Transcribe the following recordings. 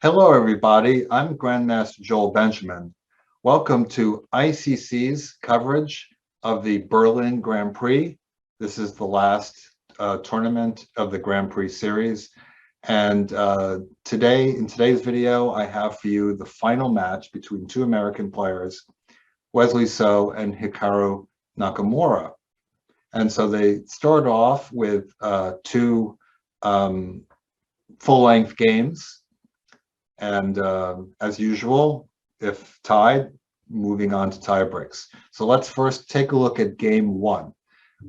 Hello, everybody. I'm Grandmaster Joel Benjamin. Welcome to ICC's coverage of the Berlin Grand Prix. This is the last tournament of the Grand Prix series. And in today's video, I have for you the final match between two American players, Wesley So and Hikaru Nakamura. And so they start off with two full-length games. And as usual, if tied, moving on to tie breaks. So let's first take a look at game one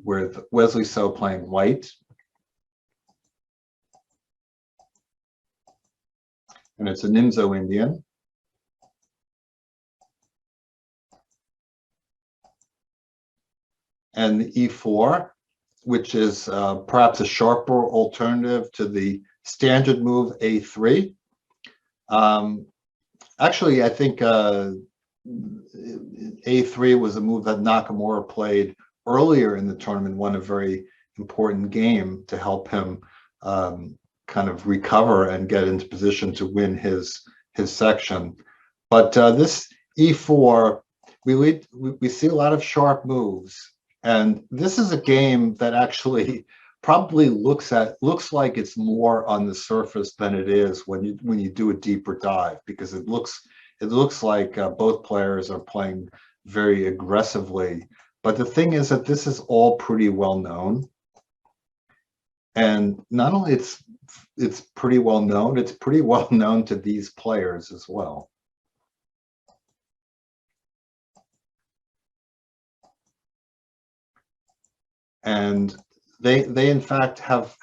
with Wesley So playing white. And it's a Nimzo Indian. And the E4, which is perhaps a sharper alternative to the standard move A3. Actually, I think A3 was a move that Nakamura played earlier in the tournament, won a very important game to help him kind of recover and get into position to win his section. But this E4, we see a lot of sharp moves, and this is a game that actually probably looks like it's more on the surface than it is when you do a deeper dive, because it looks like both players are playing very aggressively. But the thing is that this is all pretty well known, and not only it's pretty well known, it's pretty well known to these players as well. And they in fact have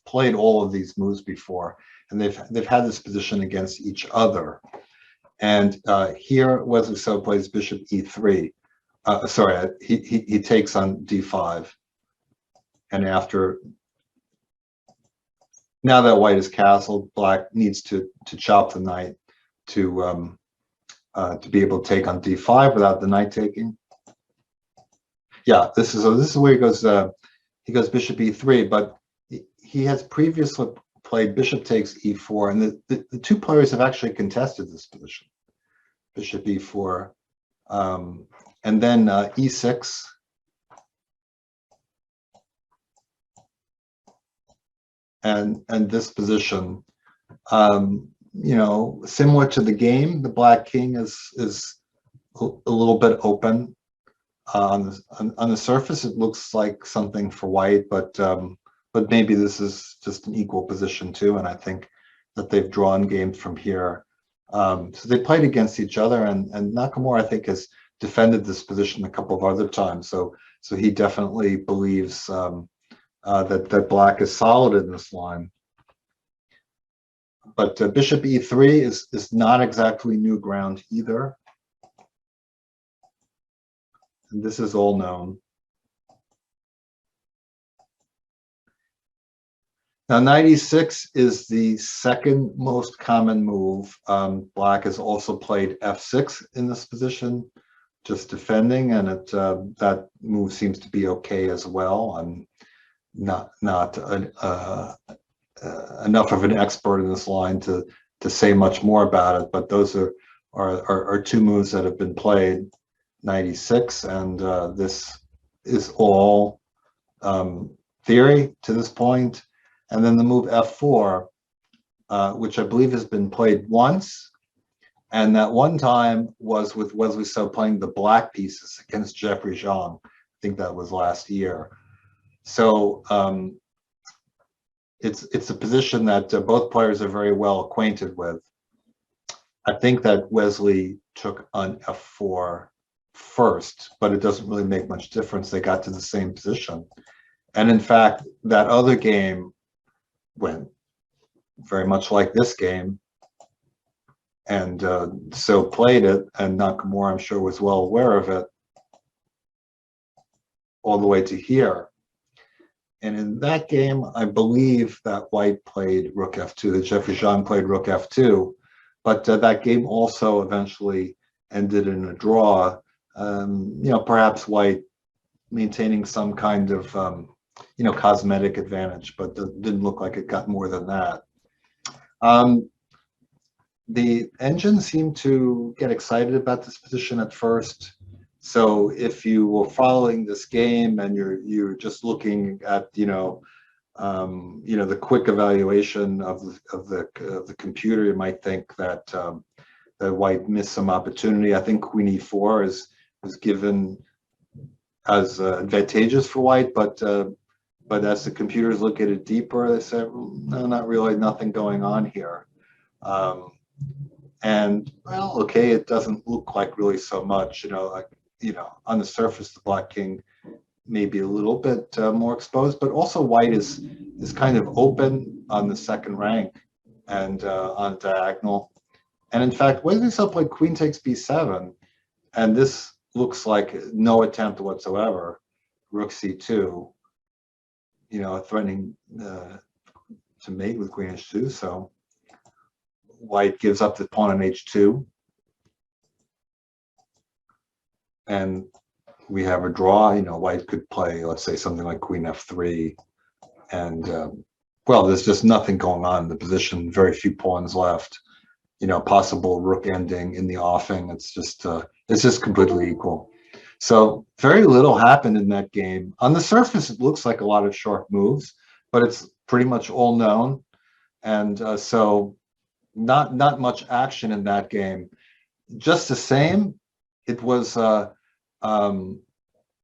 played all of these moves before, and they've had this position against each other. And here Wesley So plays bishop E3. Sorry, he takes on D5, and after, now that white is castled, black needs to chop the knight to be able to take on D5 without the knight taking. Yeah, this is where he goes. He goes bishop E3, but he has previously played bishop takes E4, and the two players have actually contested this position. Bishop E4, and then E6. And this position, you know, similar to the game, the black king is a little bit open. On the surface, it looks like something for white, but maybe this is just an equal position too. And I think that they've drawn games from here. So they played against each other, and Nakamura, I think, has defended this position a couple of other times. So he definitely believes that black is solid in this line. But bishop E3 is not exactly new ground either. And this is all known. Now, knight E6 is the second most common move. Black has also played F6 in this position, just defending, and that move seems to be okay as well. I'm not enough of an expert in this line to say much more about it, but those are two moves that have been played. Knight E6, and this is all theory to this point. And then the move F4, which I believe has been played once, and that one time was with Wesley So playing the black pieces against Jeffrey Zhang. I think that was last year. So it's a position that both players are very well acquainted with. I think that Wesley took on F4 first, but it doesn't really make much difference. They got to the same position. And in fact, that other game went very much like this game. And So played it, and Nakamura, I'm sure, was well aware of it, all the way to here. And in that game, I believe that white played rook F2, that Jeffrey Zhang played rook F2, but that game also eventually ended in a draw. You know, perhaps white maintaining some kind of, you know, cosmetic advantage, but it didn't look like it got more than that. the engine seemed to get excited about this position at first. So if you were following this game and you're just looking at the quick evaluation of the computer, you might think that that white missed some opportunity. I think queen e4 was given as advantageous for white, but as the computers look at it deeper, they said, no, not really, nothing going on here. And well, okay, it doesn't look like really so much, on the surface, the black king may be a little bit more exposed, but also white is kind of open on the second rank and on diagonal. And in fact, Wesley still played queen takes b7, and this looks like no attempt whatsoever. Rook c2, threatening to mate with queen h2. So white gives up the pawn on h2, and we have a draw. White could play, let's say, something like queen f3, and well, there's just nothing going on in the position. Very few pawns left. Possible rook ending in the offing. It's just completely equal. So very little happened in that game. On the surface, it looks like a lot of sharp moves, but it's pretty much all known, and so not much action in that game. Just the same, it was a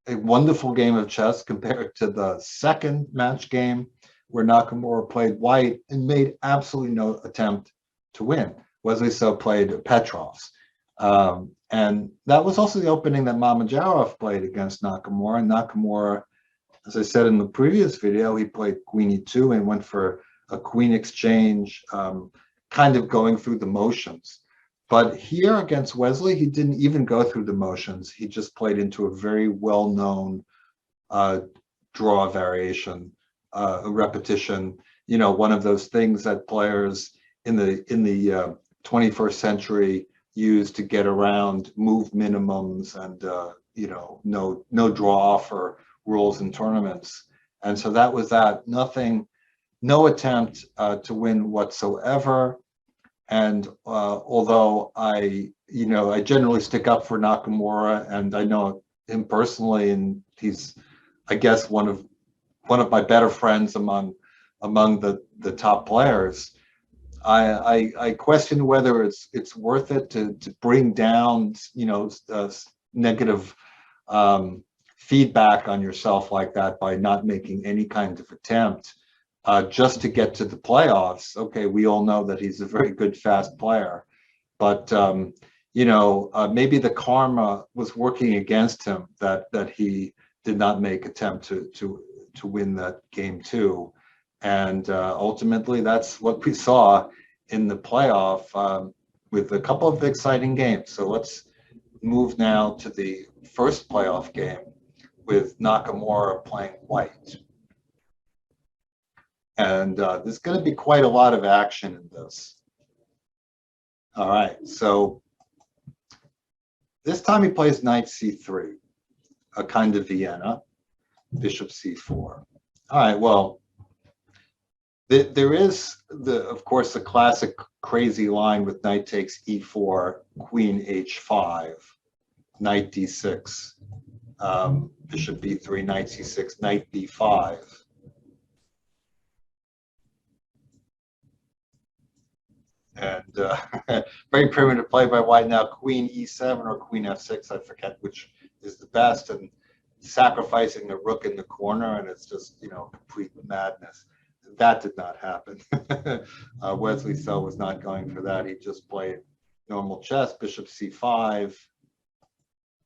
wonderful game of chess compared to the second match game where Nakamura played white and made absolutely no attempt to win. Wesley so played Petrov's. And that was also the opening that Mamedyarov played against Nakamura. And Nakamura, as I said in the previous video, he played queen e2 and went for a queen exchange, kind of going through the motions. But here against Wesley, he didn't even go through the motions. He just played into a very well-known draw variation, a repetition. One of those things that players in the 21st century use to get around move minimums and no draw offer rules in tournaments. And so that was that. No attempt to win whatsoever. And although I generally stick up for Nakamura, and I know him personally, and he's, I guess, one of my better friends among the top players, I question whether it's worth it to bring down negative feedback on yourself like that by not making any kind of attempt. Just to get to the playoffs. Okay, we all know that he's a very good, fast player, but maybe the karma was working against him that he did not make attempt to win that game too, and ultimately that's what we saw in the playoff with a couple of exciting games. So let's move now to the first playoff game with Nakamura playing white. And there's going to be quite a lot of action in this. All right, so this time he plays knight c3, a kind of Vienna, bishop c4. All right, well, there is, of course, the classic crazy line with knight takes e4, queen h5, knight d6, bishop b3, knight c6, knight b5. And very primitive play by white. Now queen e7 or queen f6, I forget which is the best, and sacrificing the rook in the corner, and it's just complete madness. That did not happen. Wesley so was not going for that. He just played normal chess, bishop c5,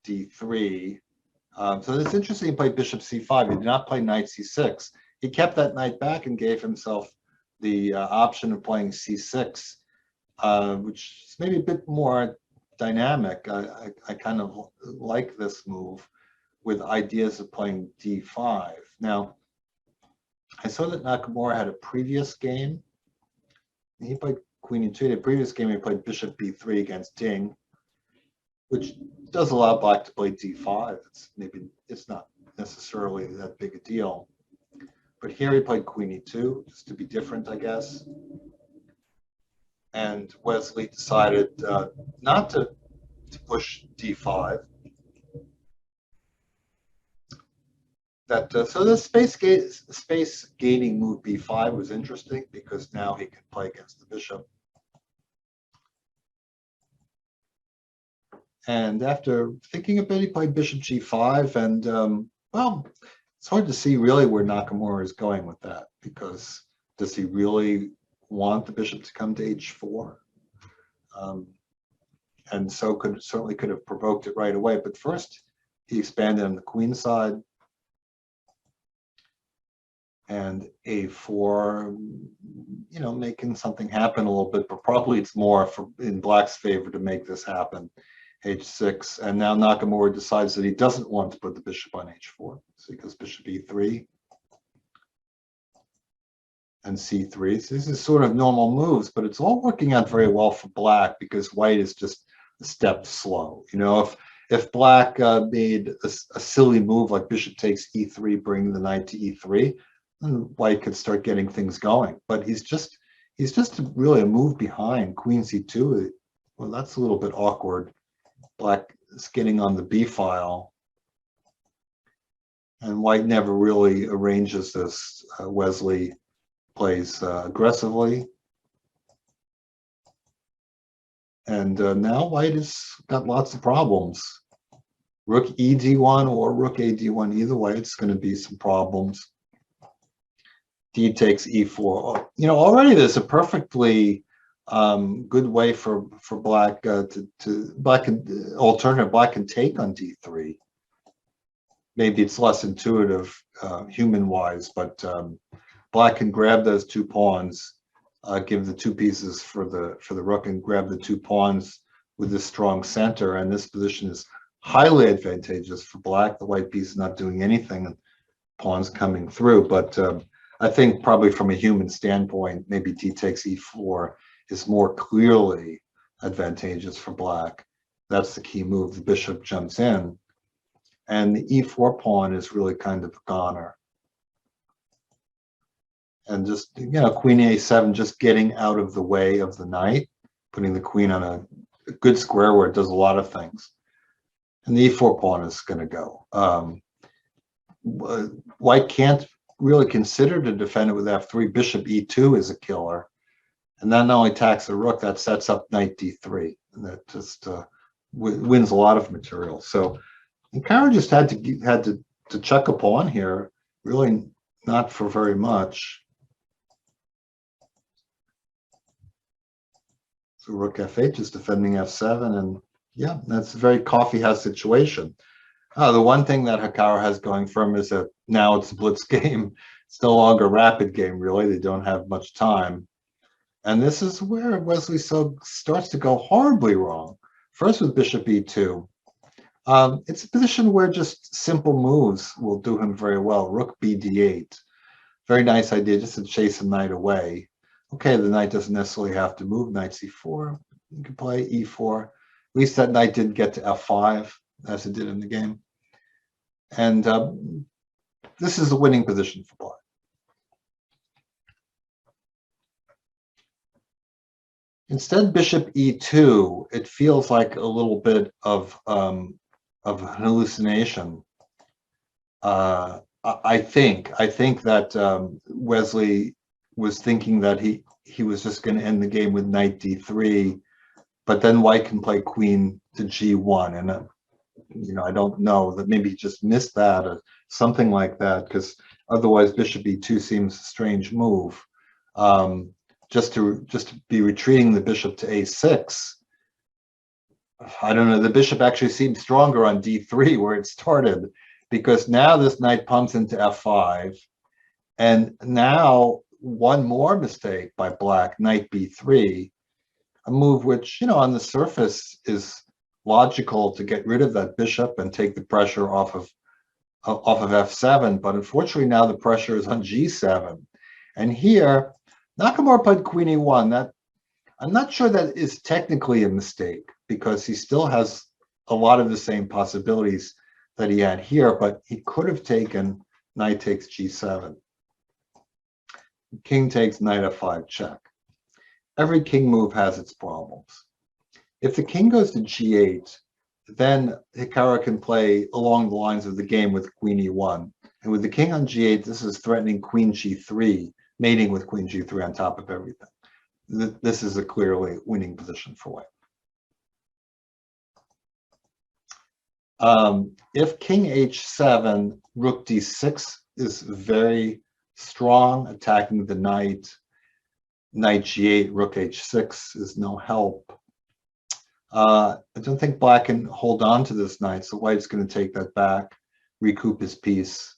d3. So it's interesting, he played bishop c5. He did not play knight c6. He kept that knight back and gave himself the option of playing c6. Which is maybe a bit more dynamic. I kind of like this move with ideas of playing d5. Now, I saw that Nakamura had a previous game. He played queen e2. The previous game he played bishop b3 against Ding, which does allow black to play d5. It's not necessarily that big a deal. But here he played queen e2, just to be different, I guess. and Wesley decided not to push d5. So the space gaining move b5 was interesting because now he can play against the bishop. And after thinking a bit, he played bishop g5, and well, it's hard to see really where Nakamura is going with that, because does he really want the bishop to come to h4? And so certainly could have provoked it right away. But first, he expanded on the queen side, and a4, making something happen a little bit, but probably it's more in Black's favor to make this happen. h6, and now Nakamura decides that he doesn't want to put the bishop on h4, so he goes bishop e3 and c3. So this is sort of normal moves, but it's all working out very well for Black because White is just a step slow. If Black made a silly move like bishop takes e3, bringing the knight to e3, then White could start getting things going. But he's just really a move behind. Queen c2, well, that's a little bit awkward. Black is getting on the b file, and White never really arranges this. Wesley plays aggressively, and now White has got lots of problems. Rook ed1 or rook ad1, either way, it's going to be some problems. D takes e4. Already there's a perfectly good way for Black Black can take on d3. Maybe it's less intuitive human-wise, but Black can grab those two pawns, give the two pieces for the rook, and grab the two pawns with this strong center. And this position is highly advantageous for Black. The white piece is not doing anything, and pawns coming through. But I think probably from a human standpoint, maybe d takes e4 is more clearly advantageous for Black. That's the key move. The bishop jumps in, and the e4 pawn is really kind of a goner. And just, queen a7, just getting out of the way of the knight, putting the queen on a good square where it does a lot of things. And the e4 pawn is going to go. White can't really consider to defend it with f3. Bishop e2 is a killer. And that not only attacks the rook, that sets up knight d3. And that just wins a lot of material. So Nakamura just had to check a pawn here, really not for very much. So rook f8 is defending f7, and yeah, that's a very coffee house situation. The one thing that Hikaru has going for him is that now it's a blitz game. It's no longer a rapid game, really. They don't have much time. And this is where Wesley starts to go horribly wrong. First with bishop e2. It's a position where just simple moves will do him very well. Rook b d8. Very nice idea, just to chase a knight away. Okay, the knight doesn't necessarily have to move. Knight c4. You can play e4. At least that knight didn't get to f5, as it did in the game. And this is a winning position for Black. Instead, bishop e2, it feels like a little bit of hallucination. I think that Wesley was thinking that he was just going to end the game with knight d3, but then White can play queen to g1, and I don't know, that maybe he just missed that or something like that, because otherwise bishop e2 seems a strange move. Just to be retreating the bishop to a6. I don't know, the bishop actually seems stronger on d3 where it started, because now this knight pumps into f5, and now one more mistake by Black, knight b3, a move which, on the surface is logical to get rid of that bishop and take the pressure off of f7, but unfortunately now the pressure is on g7. And here, Nakamura played queen e1. That, I'm not sure that is technically a mistake, because he still has a lot of the same possibilities that he had here, but he could have taken knight takes g7. King takes knight f5 check. every king move has its problems. If the king goes to g8, then Hikaru can play along the lines of the game with queen e1. And with the king on g8, this is threatening queen g3, mating with queen g3 on top of everything. This is a clearly winning position for white. If king h7, rook d6 is very strong, attacking the knight. Knight g8, rook h6 is no help. I don't think black can hold on to this knight, so white's going to take that back, recoup his piece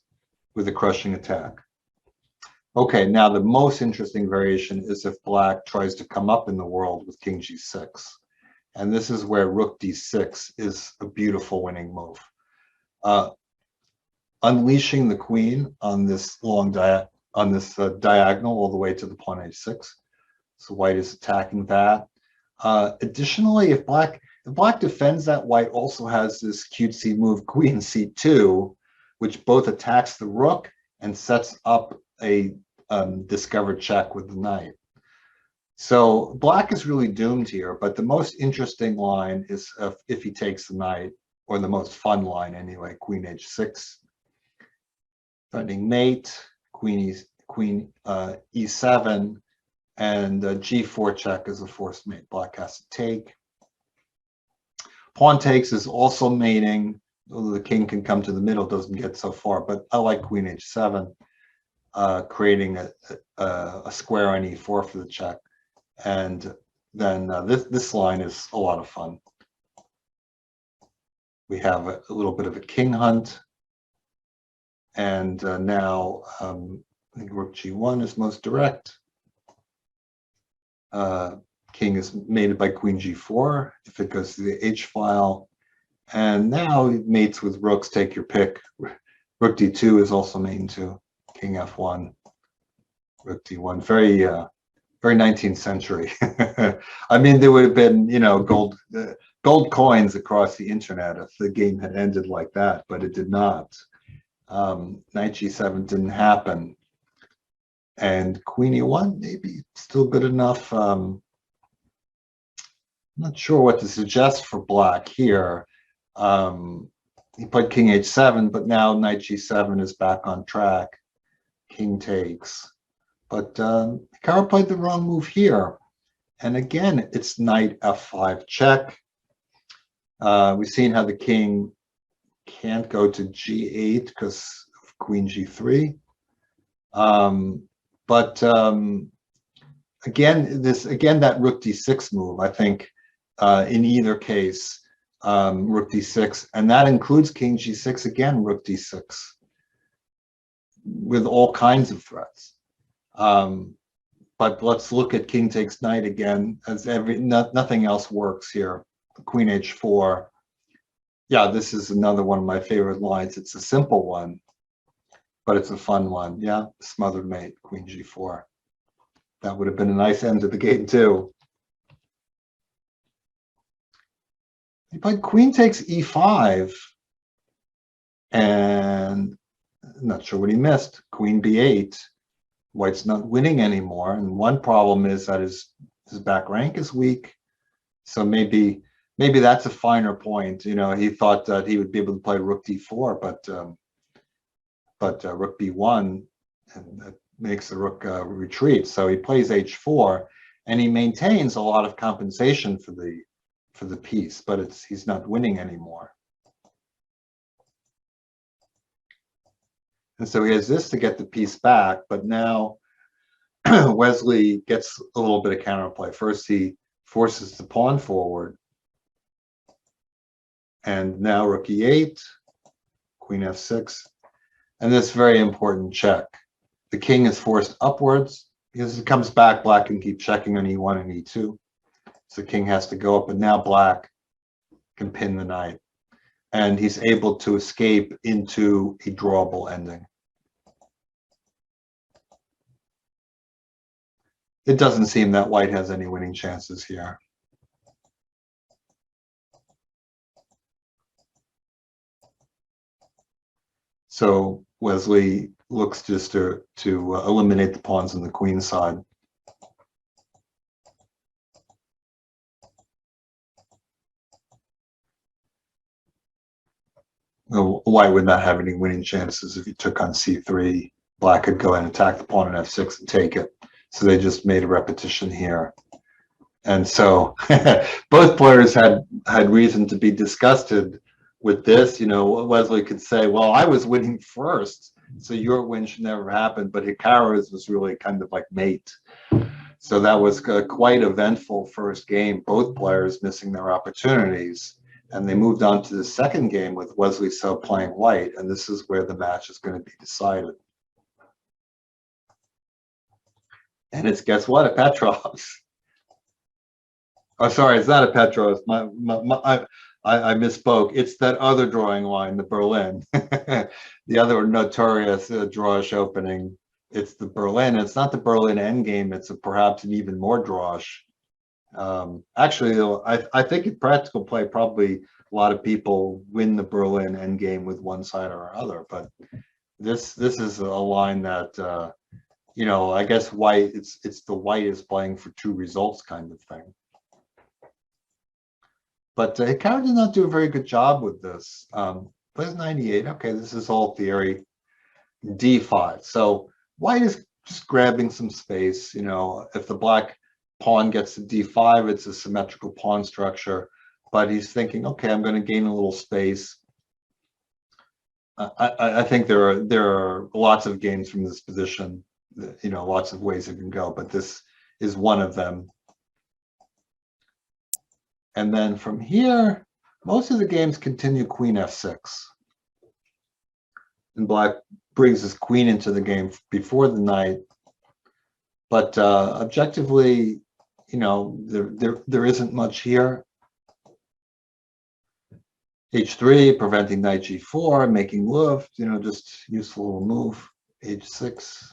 with a crushing attack. Okay, now the most interesting variation is if black tries to come up in the world with king g6. And this is where rook d6 is a beautiful winning move. Unleashing the queen on this long diagonal all the way to the pawn h6. So white is attacking that. Additionally, if black defends that, white also has this cutesy move, queen c2, which both attacks the rook and sets up a discovered check with the knight. So black is really doomed here, but the most interesting line is if he takes the knight, or the most fun line anyway, queen h6, threatening mate, queen e7, and g4 check is a forced mate. Black has to take. Pawn takes is also mating, although the king can come to the middle, doesn't get so far, but I like queen h7, creating a square on e4 for the check. And then this line is a lot of fun. We have a little bit of a king hunt. And now I think rook g1 is most direct. King is mated by queen g4 if it goes to the h file. And now he mates with rooks, take your pick. Rook d2 is also mating to king f1, rook d1. Very 19th century. I mean, there would have been, gold coins across the internet if the game had ended like that, but it did not. Knight g7 didn't happen. And queen e1, maybe still good enough. I'm not sure what to suggest for black here. He played king h7, but now knight g7 is back on track. King takes. But Hikaru played the wrong move here. And again, it's knight f5 check. We've seen how the king can't go to g8 because of queen g3. But again, that rook d6 move, I think, in either case, rook d6, and that includes king g6, again, rook d6, with all kinds of threats. But let's look at king takes knight again, as nothing else works here. Queen h4. Yeah, this is another one of my favorite lines. It's a simple one, but it's a fun one. Yeah, smothered mate, queen g4. That would have been a nice end to the game too. He played queen takes e5, and I'm not sure what he missed. Queen b8. White's not winning anymore, and one problem is that his back rank is weak. So maybe that's a finer point. He thought that he would be able to play rook d4, but rook b1, and that makes the rook retreat. So he plays h4, and he maintains a lot of compensation for the piece, but he's not winning anymore. And so he has this to get the piece back, but now Wesley gets a little bit of counterplay. First, he forces the pawn forward, and now rook e8, queen f6, and this very important check. The king is forced upwards because it comes back. Black can keep checking on e1 and e2, so the king has to go up, and now black can pin the knight, and he's able to escape into a drawable ending. It doesn't seem that white has any winning chances here. So Wesley looks just to eliminate the pawns on the queen side. White would not have any winning chances if he took on c3. Black could go and attack the pawn on f6 and take it. So they just made a repetition here. And so both players had reason to be disgusted with this. Wesley could say, well, I was winning first, so your win should never happen. But Hikaru's was really kind of like mate. So that was a quite eventful first game, both players missing their opportunities. And they moved on to the second game with Wesley So playing white. And this is where the match is going to be decided. And it's, guess what, a Petrov's. Oh, sorry, it's not a Petros. I misspoke. It's that other drawing line, the Berlin. The other notorious drawish opening. It's the Berlin. It's not the Berlin endgame. It's perhaps an even more drawish. Actually, though, I think in practical play, probably a lot of people win the Berlin endgame with one side or other. But this is a line that I guess white. It's the white is playing for two results kind of thing. But Hikaru did not do a very good job with this. Plays 98. Okay, this is all theory. D5. So white is just grabbing some space. If the black pawn gets to D5, it's a symmetrical pawn structure. But he's thinking, okay, I'm going to gain a little space. I think there are lots of games from this position. Lots of ways it can go, but this is one of them. And then from here, most of the games continue queen f6. And black brings his queen into the game before the knight. But objectively, there isn't much here. h3, preventing knight g4, making luft, just useful little move. h6.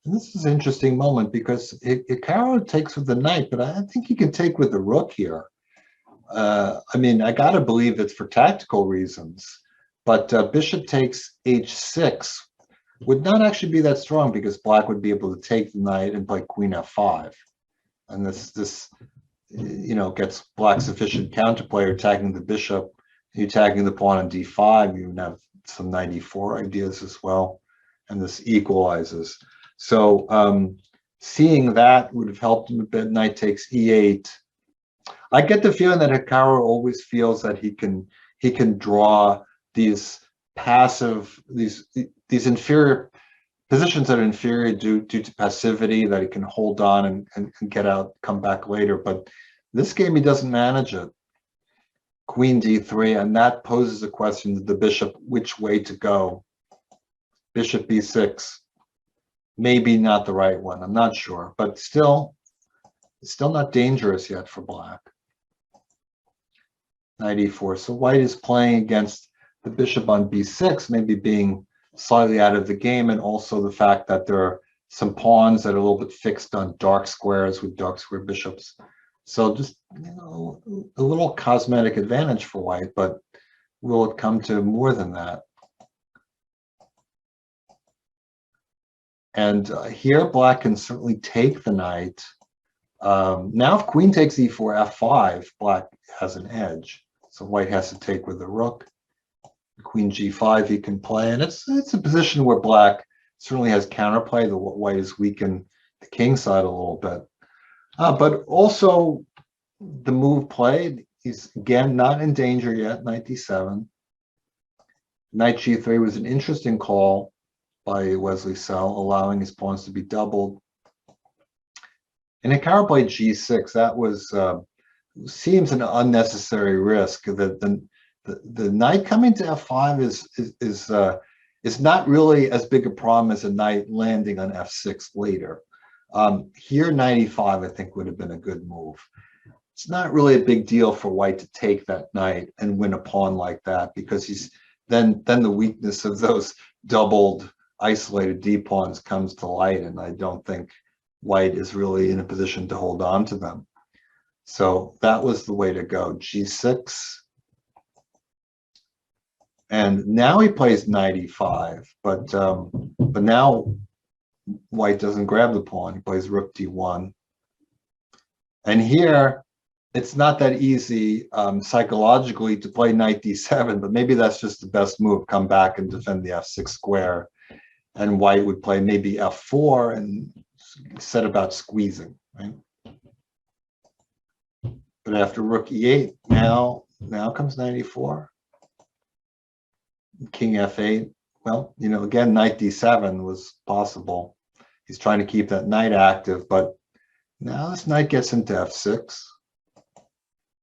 And this is an interesting moment because Hikaru takes with the knight, but I think he can take with the rook here. I got to believe it's for tactical reasons, but bishop takes h6 would not actually be that strong because black would be able to take the knight and play queen f5. And this gets black sufficient counterplay, attacking the bishop, attacking the pawn on d5. You have some knight e4 ideas as well, and this equalizes. So seeing that would have helped him a bit. Knight takes e8. I get the feeling that Hikaru always feels that he can draw these passive, these inferior positions that are inferior due to passivity, that he can hold on and get out, come back later. But this game he doesn't manage it. Queen d3, and that poses a question to the bishop, which way to go. Bishop b6. Maybe not the right one, I'm not sure, but it's still not dangerous yet for black. Knight e4. So white is playing against the bishop on b6, maybe being slightly out of the game, and also the fact that there are some pawns that are a little bit fixed on dark squares with dark square bishops. So just a little cosmetic advantage for white, but will it come to more than that? And here black can certainly take the knight. Now if queen takes e4, f5, black has an edge. So white has to take with the rook. Queen g5 he can play, and it's a position where black certainly has counterplay. The white is weakened the king side a little bit. But also the move played, he's again not in danger yet, knight d7. Knight g3 was an interesting call by Wesley So, allowing his pawns to be doubled. And Hikaru played g6. That was seems an unnecessary risk. The knight coming to f5 is not really as big a problem as a knight landing on f6 later. Here, knight e5 I think would have been a good move. It's not really a big deal for white to take that knight and win a pawn like that, because he's then the weakness of those doubled isolated d pawns comes to light, and I don't think white is really in a position to hold on to them. So that was the way to go. G6. And now he plays knight e5, but now white doesn't grab the pawn. He plays rook d1. And here, it's not that easy psychologically to play knight d7, but maybe that's just the best move. Come back and defend the f6 square. And white would play maybe f4 and set about squeezing, right? But after rook e8, now comes knight e4. King f8. Well, again, knight d7 was possible. He's trying to keep that knight active, but now this knight gets into f6.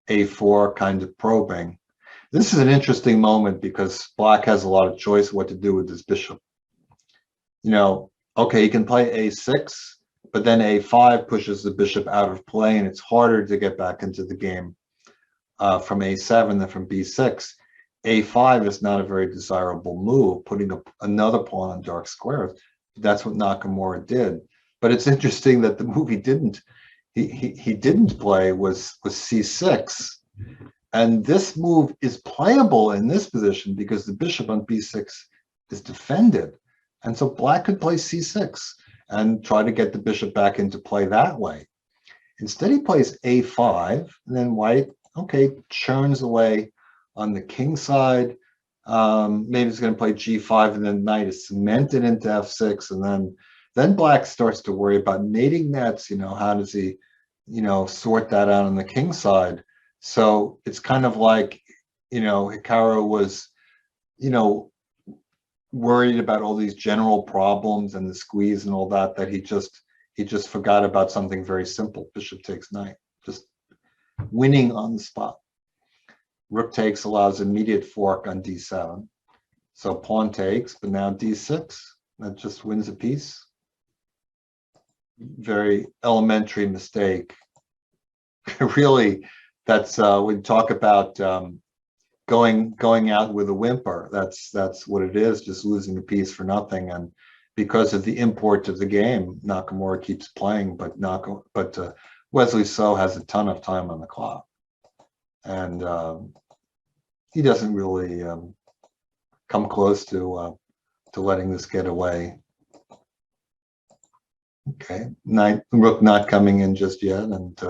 a4 kind of probing. This is an interesting moment because black has a lot of choice what to do with this bishop. Okay, he can play a6, but then a5 pushes the bishop out of play, and it's harder to get back into the game from a7 than from b6. a5 is not a very desirable move, putting up another pawn on dark squares. That's what Nakamura did. But it's interesting that the move he didn't play was c6. And this move is playable in this position because the bishop on b6 is defended. And so black could play c6 and try to get the bishop back into play that way. Instead, he plays a5, and then white, okay, churns away on the king side. Maybe he's going to play g5, and then knight is cemented into f6, and then black starts to worry about mating nets. How does he, sort that out on the king side? So it's kind of like, Hikaru was, worried about all these general problems and the squeeze and all that he just forgot about something very simple. Bishop takes knight, just winning on the spot. Rook takes allows immediate fork on d7. So pawn takes, but now d6, that just wins a piece. Very elementary mistake. Really, that's we talk about going out with a whimper. That's what it is, just losing a piece for nothing. And because of the import of the game, Nakamura keeps playing, but Wesley So has a ton of time on the clock, and he doesn't really come close to letting this get away. Okay, rook not coming in just yet, and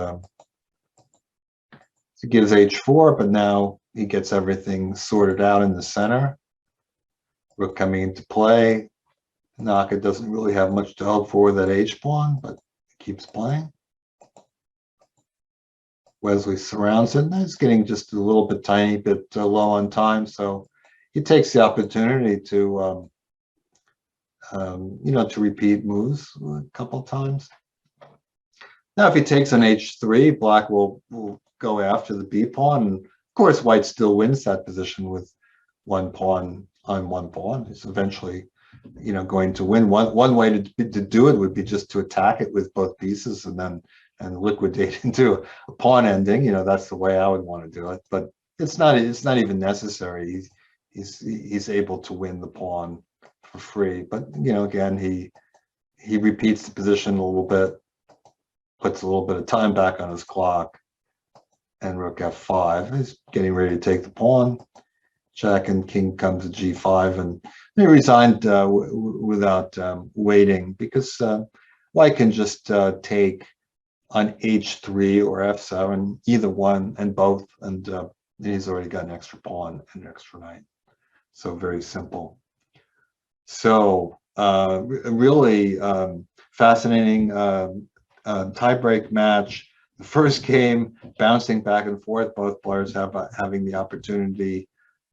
it gives h4, but now he gets everything sorted out in the center. Rook coming into play. Naka doesn't really have much to hope for with that h-pawn, but keeps playing. Wesley surrounds it, and it's getting just a little bit tiny bit low on time, so he takes the opportunity to to repeat moves a couple of times. Now, if he takes an h3, black will go after the b pawn, and of course, white still wins that position with one pawn on one pawn. He's eventually, going to win. One way to do it would be just to attack it with both pieces and liquidate into a pawn ending. That's the way I would want to do it. But it's not even necessary. He's able to win the pawn for free. But again, he repeats the position a little bit, puts a little bit of time back on his clock, and rook f5. He's getting ready to take the pawn. Jack and king comes to g5, and they resigned without waiting, because white can just take on h3 or f7, either one and both, and he's already got an extra pawn and an extra knight. So very simple. So really fascinating tie-break match. The first game, bouncing back and forth, both players having the opportunity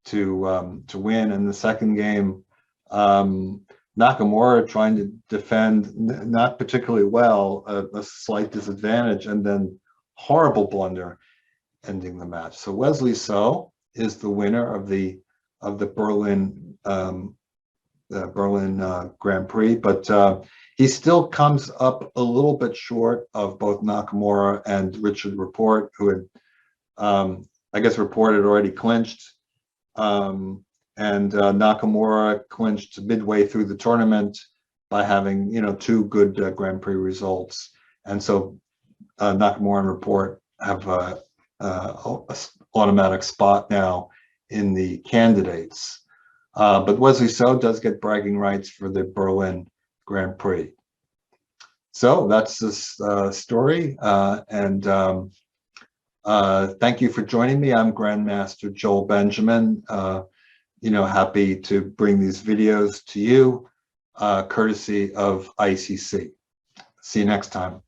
to win. And the second game, Nakamura trying to defend not particularly well, a slight disadvantage, and then horrible blunder ending the match. So Wesley So is the winner of the Berlin Grand Prix, but he still comes up a little bit short of both Nakamura and Richard Report, who had, I guess, Report had already clinched, and Nakamura clinched midway through the tournament by having, two good Grand Prix results, and so Nakamura and Report have a automatic spot now in the candidates. But Wesley So does get bragging rights for the Berlin Grand Prix. So that's this story, and thank you for joining me. I'm Grandmaster Joel Benjamin. Happy to bring these videos to you, courtesy of ICC. See you next time.